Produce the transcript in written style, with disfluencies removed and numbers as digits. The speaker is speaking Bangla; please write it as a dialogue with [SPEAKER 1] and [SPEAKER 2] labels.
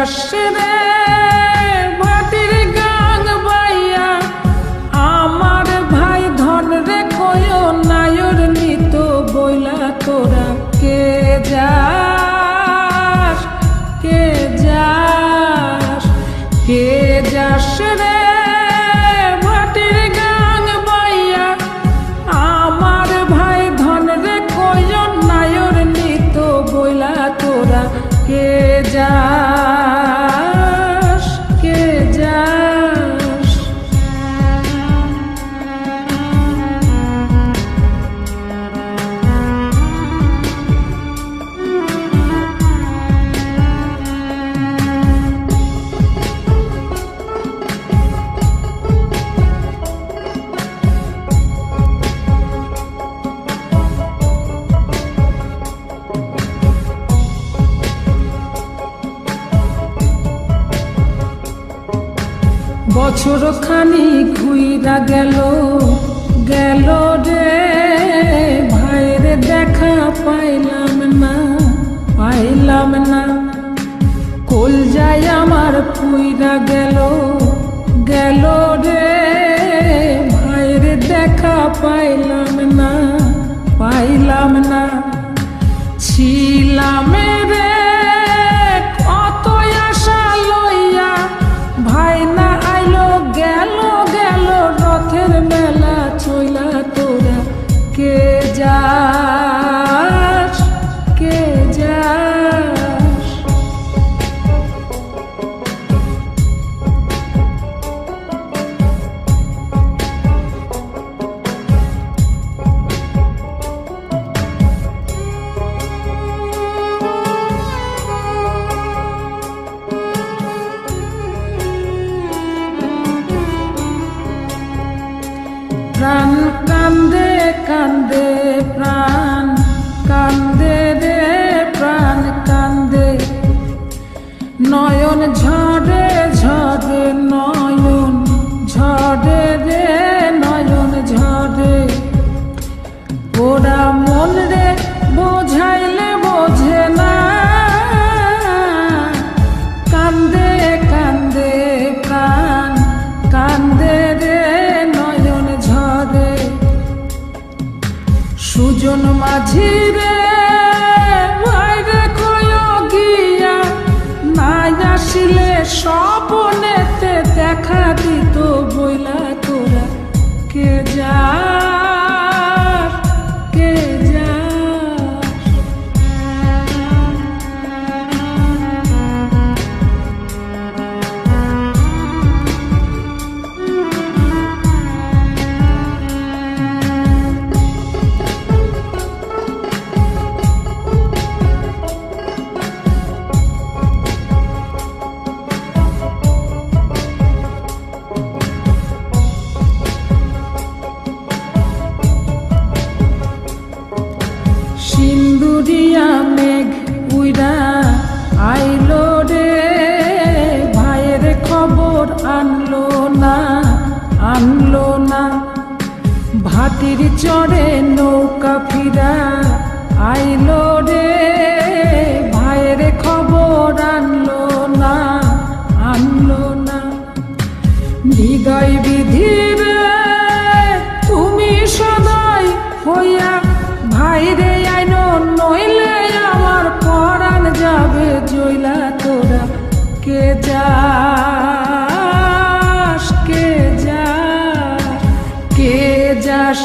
[SPEAKER 1] যাস রে ভাটির গাং বাইয়া আমার ভাই ধন রে কয় নায়র নিত বইলা তোরা কে যাস কে যাস কে যাস রে ভাটির গাং বাইয়া আমার ভাই ধন রে কয় নায়র নিত বইলা তোরা কে যাস কে যাস বছর খানি ঘুইরা গেল গেল রে ভাইয়ের দেখা পাইলাম না কল যায় আমার পুইরা গেল গেল রে ভাইয়ের দেখা পাইলাম না ছিলাম রে কত আশা লইয়া ভাই না আইলো গেল গেল রথের মেলা চইলা তোরা কে যাস কে যাস প্রাণ কান্দে কান্দে প্রাণ কান্দে রে প্রাণ কান্দে নয়ন ঝরে ঝরে নয়ন ঝরে রে নয়ন ঝরে ওরা মন রে বোঝাইলে বোঝে না কান্দে কান্দে প্রাণ কান্দে রে সুজন মাঝি রে ভাইরে কয় গিয়া নাই আসিলে স্বপনেতে দেখা দিত বইলা তোরা কে যাস কে যাস সিন্দুরিয়া মেঘ উইরা আইলো রে ভাইয়ের খবর আনলো না ভাটির চড়ে নৌকা ফিরা আইলো রে ভাইয়ের খবর আনলো না হৃদয় বিধির তুমি সদাই হইয়া ভাইরে আইনো নইলে আমার পরাণ যাবে জইলা তোরা কে যাস কে যাস কে যাস